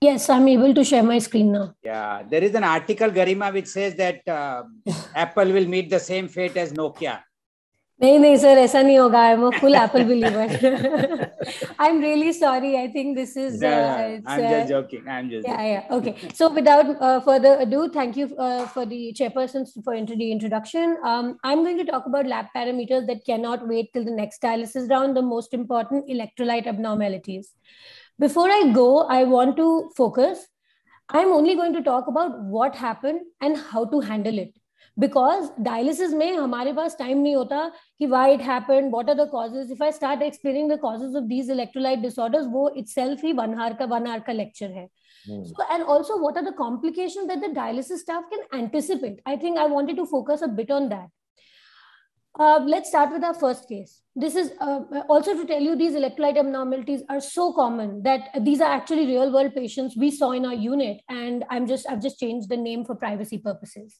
Yes, I'm able to share my screen now. Yeah, there is an article, Garima, which says that Apple will meet the same fate as Nokia. नहीं sir, ऐसा नहीं होगा. I'm a full Apple believer. I'm really sorry. I think this is. I'm just joking. Yeah. Okay. So without further ado, thank you for the chairpersons for the introduction. I'm going to talk about lab parameters that cannot wait till the next dialysis round. The most important electrolyte abnormalities. Before I go, I want to focus. I'm only going to talk about what happened and how to handle it. Because dialysis में हमारे पास time नहीं होता कि why it happened, what are the causes. If I start explaining the causes of these electrolyte disorders, वो itself ही 1 hour का lecture है. So, and also what are the complications that the dialysis staff can anticipate. I think I wanted to focus a bit on that. Let's start with our first case. This is also to tell you these electrolyte abnormalities are so common that these are actually real world patients we saw in our unit, and I've just changed the name for privacy purposes.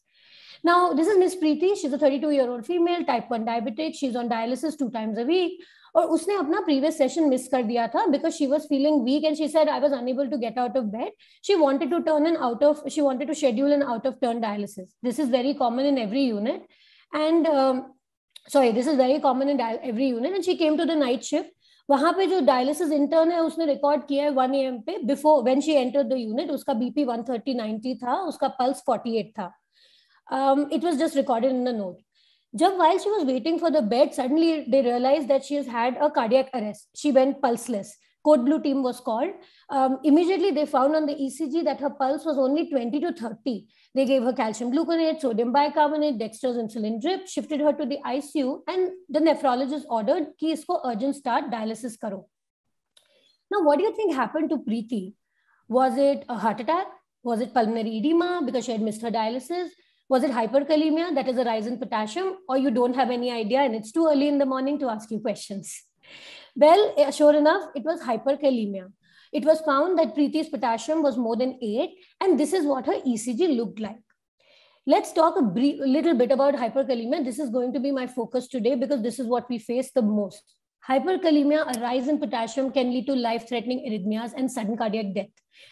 Now, this is Miss Preeti. She's a 32-year-old female, type 1 diabetic. She's on dialysis 2 times a week. और उसने अपना previous session miss कर दिया था because she was feeling weak and she said I was unable to get out of bed. She wanted to schedule an out of turn dialysis. This is very common in every unit, and this is very common in every unit. And she came to the night shift. वहाँ पे जो dialysis intern है उसने record किया है 1 AM पे before when she entered the unit. उसका BP 130/90 था, उसका pulse 48 था. It was just recorded in the note. While she was waiting for the bed, suddenly they realized that she has had a cardiac arrest. She went pulseless. Code Blue team was called. Immediately they found on the ECG that her pulse was only 20 to 30. They gave her calcium gluconate, sodium bicarbonate, dextrose insulin drip, shifted her to the ICU, and the nephrologist ordered कि इसको urgent start dialysis करो. Now, what do you think happened to Preeti? Was it a heart attack? Was it pulmonary edema because she had missed her dialysis? Was it hyperkalemia, that is a rise in potassium, or you don't have any idea and it's too early in the morning to ask you questions? Well, sure enough, it was hyperkalemia. It was found that Preeti's potassium was more than 8, and this is what her ECG looked like. Let's talk a little bit about hyperkalemia. This is going to be my focus today because this is what we face the most. Hyperkalemia, a rise in potassium, can lead to life-threatening arrhythmias and sudden cardiac death.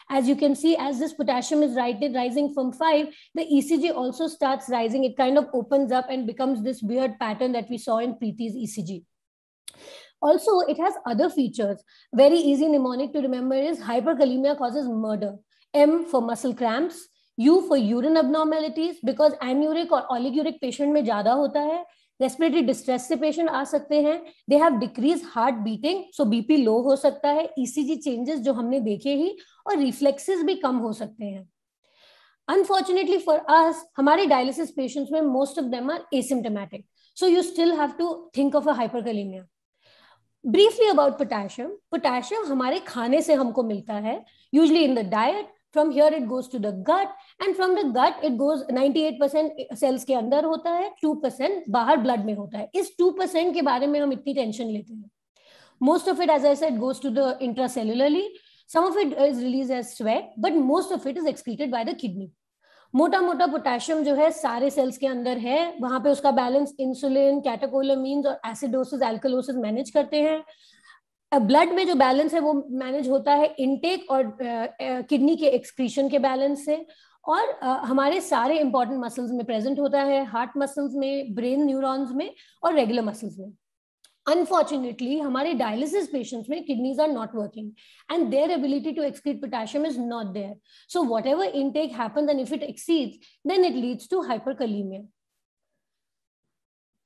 As you can see, as this potassium is rising from 5, the ECG also starts rising. It kind of opens up and becomes this weird pattern that we saw in Preeti's ECG. Also, it has other features. Very easy mnemonic to remember is hyperkalemia causes murder. M for muscle cramps, U for urine abnormalities, because anuric or oliguric patient में ज़्यादा होता है. Respiratory distress से patient आ सकते हैं. They have decreased heart beating, so BP low हो सकता है. ECG changes जो हमने देखे ही, और reflexes भी कम हो सकते हैं. Unfortunately for us, हमारे dialysis patients में most of them are asymptomatic. So you still have to think of a hyperkalemia. Briefly about potassium. Potassium हमारे खाने से हमको मिलता है. Usually in the diet. From here it goes to the gut, and from the gut it goes 98% cells के अंदर होता है, 2% बाहर blood में होता है. इस 2% के बारे में हम इतनी टेंशन लेते हैं. Most of it, as I said, goes to the intracellularly. Some of it is released as sweat, but most of it is excreted by the kidney. मोटा मोटा पोटेशियम जो है सारे सेल्स के अंदर है. वहां पे उसका बैलेंस इंसुलिन, कैटेकोलामीन्स और एसिडोसिस, एल्कलोसिस मैनेज करते हैं. ब्लड में जो बैलेंस है वो मैनेज होता है इनटेक और किडनी के एक्सक्रीशन के बैलेंस से, और हमारे सारे इंपॉर्टेंट मसल्स में प्रेजेंट होता है, हार्ट मसल्स में, ब्रेन न्यूरॉन्स में और रेगुलर मसल्स में. Unfortunately, हमारे dialysis patients में kidneys are not working and their ability to excrete potassium is not there. So whatever intake happens, and if it exceeds, then it leads to hyperkalemia.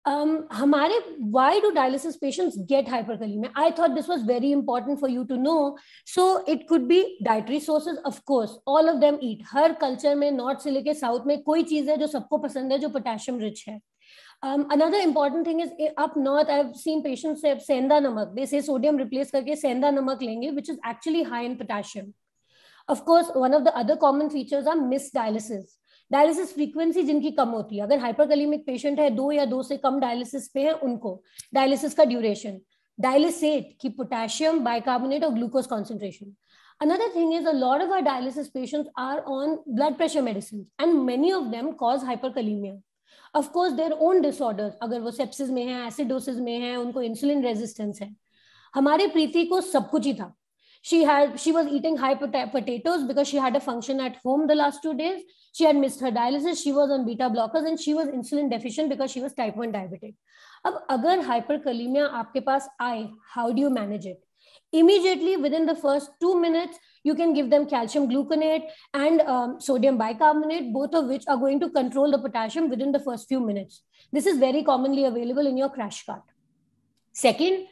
Why do dialysis patients get hyperkalemia? I thought this was very important for you to know. So it could be dietary sources, of course. All of them eat. Her culture में, north से लेके south में कोई चीज़ है जो सबको पसंद है, जो potassium rich है. Another important thing is up north, I've seen patients say सेंधा नमक. They say sodium replace करके सेंधा नमक लेंगे, which is actually high in potassium. Of course, one of the other common features are missed dialysis. Dialysis frequency जिनकी कम होती है, अगर हाइपरकैलेमिक पेशेंट है 2 या 2 से कम डायलिसिस पे है, उनको डायलिसिस का ड्यूरेशन, डायलिसेट की पोटेशियम, बाइकार्बोनेट और glucose concentration. Another thing is a lot of our dialysis patients are on blood pressure medicines and many of them cause hyperkalemia. Of course, their own disorders, अगर वो sepsis में है, acidosis में है, उनको insulin resistance है. हमारे प्रीति को सब कुछ ही था. She was eating high potatoes because she had a function at home the last 2 days. She had missed her dialysis. She was on beta blockers and she was insulin deficient because she was type 1 diabetic. अब अगर hyperkalemia आपके पास आए, how do you manage it? Immediately within the first 2 minutes, you can give them calcium gluconate and sodium bicarbonate, both of which are going to control the potassium within the first few minutes. This is very commonly available in your crash cart. Second,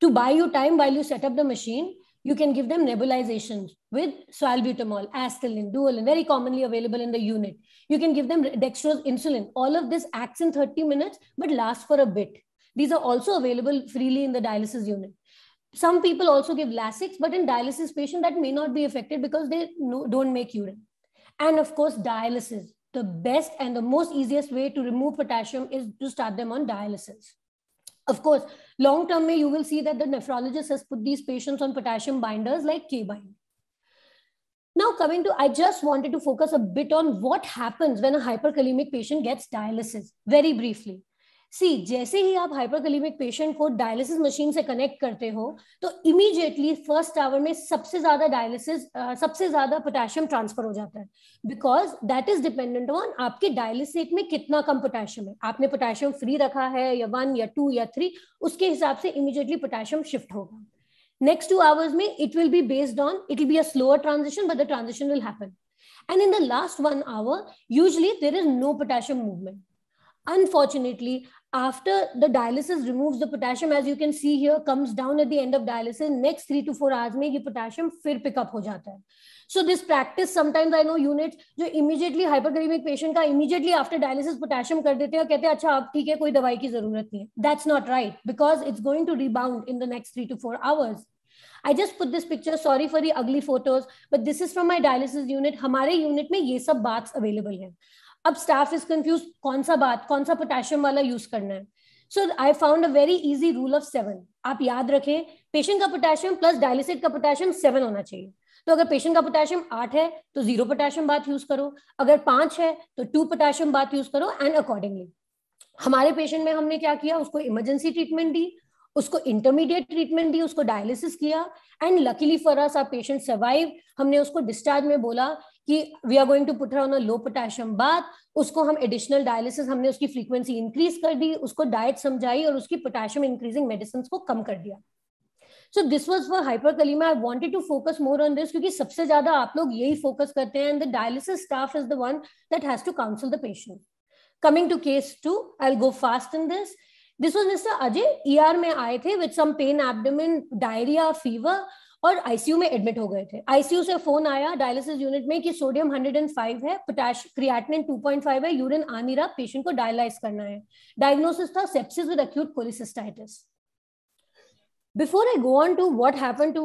to buy you time while you set up the machine, you can give them nebulizations with salbutamol, Astelin, Duolin, very commonly available in the unit. You can give them dextrose insulin. All of this acts in 30 minutes, but lasts for a bit. These are also available freely in the dialysis unit. Some people also give Lasix, but in dialysis patient that may not be affected because they don't make urine. And of course, dialysis. The best and the most easiest way to remove potassium is to start them on dialysis. Of course, long term, you will see that the nephrologist has put these patients on potassium binders like K-bind. Now coming to, I just wanted to focus a bit on what happens when a hyperkalemic patient gets dialysis, very briefly. See, जैसे ही आप hyperkalemic patient को dialysis machine से connect करते हो, तो immediately first hour में सबसे ज़्यादा dialysis, सबसे ज़्यादा potassium transfer हो जाता है, because that is dependent on आपके dialysate में कितना कम potassium है. आपने potassium free रखा है या 1 या 2 या 3, उसके हिसाब से immediately potassium shift होगा. Next 2 hours में it will be based on, it will be a slower transition, but the transition will happen. And in the last 1 hour, usually there is no potassium movement. Unfortunately, after the dialysis removes the potassium, as you can see here, comes down at the end of dialysis, next 3 to 4 hours में ये potassium फिर pick up हो जाता है. So this practice, sometimes I know units जो immediately hyperkalemic patient का immediately after dialysis potassium कर देते हैं और कहते हैं अच्छा अब ठीक है कोई दवाई की जरूरत नहीं है. That's not right, because it's going to rebound in the next 3 to 4 hours. I just put this picture, sorry for the ugly photos, but this is from my dialysis unit. हमारे unit में ये सब baths available हैं. अब staff is confuse कौन सा बात, कौन सा पोटेशियम वाला यूज करना है. So I found a very easy rule of 7. आप याद रखें, पेशेंट का पोटेशियम प्लस डायलिसिट का पोटेशियम 7 होना चाहिए. तो अगर पेशेंट का पोटेशियम 8 है तो 0 पोटेशियम बात यूज करो, अगर 5 है तो 2 पोटेशियम बात यूज करो, एंड अकॉर्डिंगली. हमारे पेशेंट में हमने क्या किया, उसको इमरजेंसी ट्रीटमेंट दी, उसको इंटरमीडिएट ट्रीटमेंट दी, उसको डायलिसिस किया, and luckily for us our patient survive. हमने उसको डिस्चार्ज में बोला कि we are going to put her on a low potassium bath. उसको हम एडिशनल डायलिसिस, हमने उसकी फ्रीक्वेंसी इंक्रीज कर दी, उसको डाइट समझाई और उसकी पोटेशियम इंक्रीजिंग मेडिसिन को कम कर दिया. So this was for hyperkalemia. I wanted to focus more on this क्योंकि सबसे ज्यादा आप लोग यही फोकस करते हैं, and the dialysis staff is the one that has to counsel the patient. Coming to case 2, I will go fast in this. This was mister Ajay, ER में आए थे with some pain abdomen, diarrhoea, fever, और ICU में admit हो गए थे. ICU से phone आया डायलिसिस यूनिट में कि सोडियम 105 है, क्रिएटिनिन 2.5 है, यूरिन आ नहीं रहा, पेशेंट को डायलाइज करना है. डायग्नोसिस था sepsis with acute cholecystitis. Before I go on to what happened to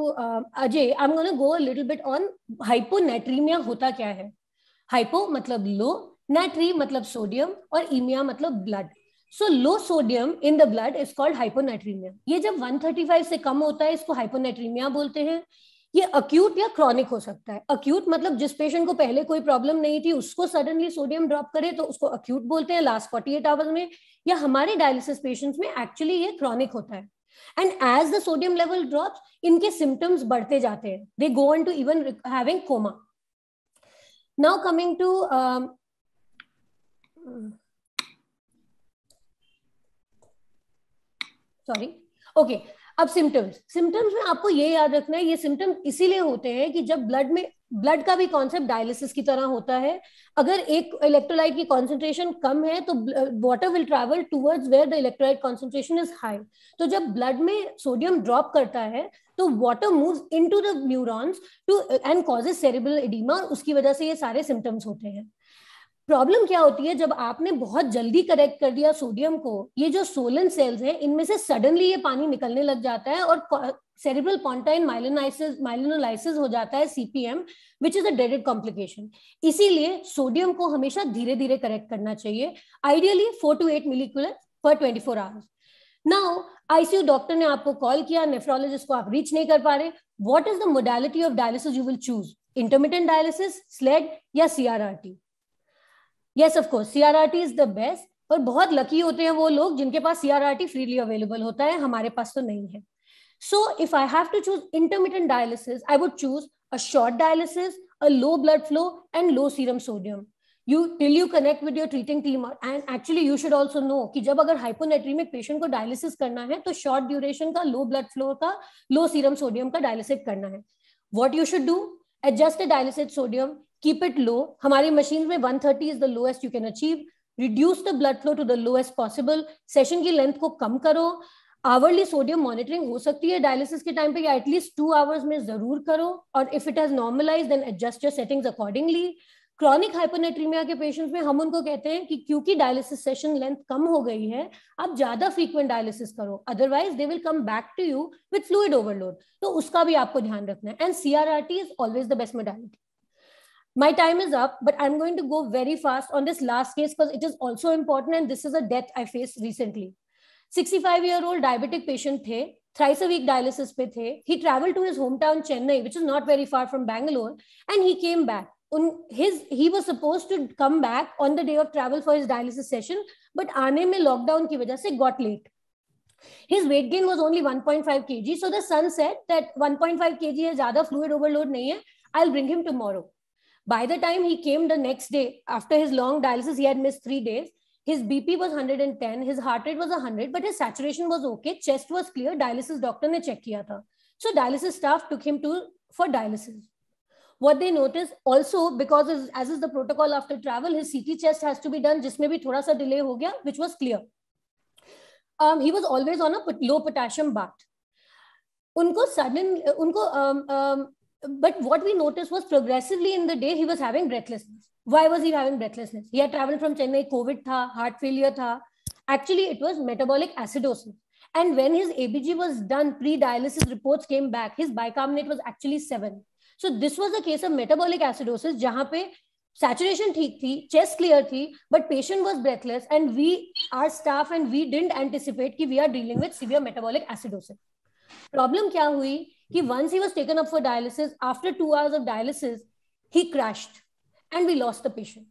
Ajay, I'm going to go a little bit on hyponatremia होता क्या है. Hypo मतलब low, natri मतलब sodium, और emia मतलब blood. So low sodium in the blood is called hyponatremia. ये जब 135 से कम होता है इसको hyponatremia बोलते हैं. ये acute या chronic हो सकता है. Acute मतलब जिस पेशेंट को पहले कोई प्रॉब्लम नहीं थी उसको सडनली सोडियम ड्रॉप करे तो उसको acute बोलते हैं लास्ट 48 आवर्स में. या हमारे डायलिसिस पेशेंट्स में एक्चुअली ये chronic होता है. And as the sodium level drops, इनके symptoms बढ़ते जाते हैं. They go on to even having coma. Now coming to okay. अब सिम्टम्स में आपको ये याद रखना है, ये सिम्टम्स इसीलिए होते हैं कि जब ब्लड का भी कॉन्सेप्ट डायलिसिस की तरह होता है. अगर एक इलेक्ट्रोलाइट की कॉन्सेंट्रेशन कम है तो water will travel towards where the electrolyte concentration is high. तो जब ब्लड में सोडियम ड्रॉप करता है तो water moves into the neurons too and causes cerebral oedema, और उसकी वजह से ये सारे सिम्टम्स होते हैं. प्रॉब्लम क्या होती है, जब आपने बहुत जल्दी करेक्ट कर दिया सोडियम को, ये जो सोलन सेल्स हैं इनमें से सडनली ये पानी निकलने लग जाता है और सेरेब्रल पोंटाइन माइलिनोलाइसिस हो जाता है, CPM, which is a dreaded complication. इसीलिए सोडियम को हमेशा धीरे धीरे करेक्ट करना चाहिए, आइडियली 4 to 8 मिलीकुलर पर 24 आवर्स. नाउ आईसीयू डॉक्टर ने आपको कॉल किया, नेफ्रोलॉजिस्ट को आप रीच नहीं कर पा रहे. What is the modality of dialysis you will choose, intermittent dialysis, SLED या CRRT? Yes, of course, CRRT is the best. पर बहुत लकी होते हैं वो लोग जिनके पास CRRT फ्रीली अवेलेबल होता है, हमारे पास तो नहीं है. So if I have to choose intermittent dialysis, I would choose a short dialysis, a low blood flow, and low serum sodium. Till you connect with your treating team, and actually you should also know कि जब अगर hyponatremic patient को dialysis करना है तो short duration का, low blood flow का, low serum sodium का dialysis करना है. What you should do? Adjust the dialysate sodium, keep it low. हमारी machines में 130 is the lowest you can achieve. Reduce the blood flow to the lowest possible. Session की length को कम करो. Hourly sodium monitoring हो सकती है dialysis के time पे, या at least 2 hours में जरूर करो. और if it has normalized, then adjust your settings accordingly. Chronic hyponatremia के patients में हम उनको कहते हैं कि क्योंकि dialysis session length कम हो गई है, आप ज्यादा frequent dialysis करो. Otherwise, they will come back to you with fluid overload. तो उसका भी आपको ध्यान रखना है. And CRRT is always the best modality. My time is up, but I'm going to go very fast on this last case because it is also important, and this is a death I faced recently. 65-year-old diabetic patient थे, thrice a week dialysis पे थे. He traveled to his hometown Chennai, which is not very far from Bangalore, and he came back. He was supposed to come back on the day of travel for his dialysis session, but आने में lockdown की वजह से got late. His weight gain was only 1.5 kg, so the son said that 1.5 kg है, ज़्यादा fluid overload नहीं है, I'll bring him tomorrow. By the time he came the next day, after his long dialysis, he had missed 3 days. His BP was 110, his heart rate was 100, but his saturation was okay, chest was clear, dialysis doctor ने check किया था. So dialysis staff took him for dialysis. What they noticed also, because as is the protocol after travel, his CT chest has to be done, जिसमें भी थोड़ा सा delay हो गया, which was clear. He was always on a low potassium bath. But what we noticed was progressively in the day, he was having breathlessness. Why was he having breathlessness? He had traveled from Chennai, COVID tha, heart failure tha. Actually, it was metabolic acidosis. And when his ABG was done, pre-dialysis reports came back, his bicarbonate was actually 7. So this was a case of metabolic acidosis, जहाँ पे saturation ठीक थी, chest clear थी, but patient was breathless, and our staff and we didn't anticipate कि we are dealing with severe metabolic acidosis. Problem क्या हुई कि once he was taken up for dialysis, after 2 hours of dialysis, he crashed and we lost the patient.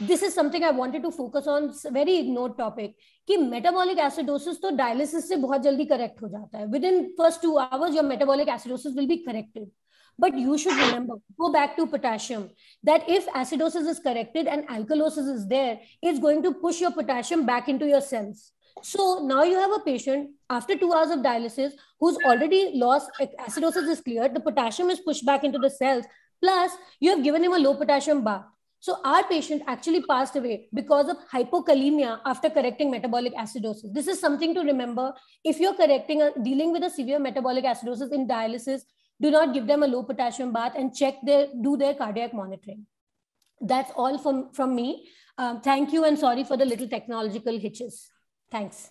This is something I wanted to focus on, very ignored topic, कि metabolic acidosis तो dialysis से बहुत जल्दी correct हो जाता है. Within first 2 hours, your metabolic acidosis will be corrected. But you should remember, go back to potassium, that if acidosis is corrected and alkalosis is there, it's going to push your potassium back into your cells. So now you have a patient after 2 hours of dialysis who's already lost, acidosis is cleared, the potassium is pushed back into the cells, plus you have given him a low potassium bath. So our patient actually passed away because of hypokalemia after correcting metabolic acidosis. This is something to remember. If you're dealing with a severe metabolic acidosis in dialysis, do not give them a low potassium bath and do their cardiac monitoring. That's all from me. Thank you, and sorry for the little technological hitches. Thanks.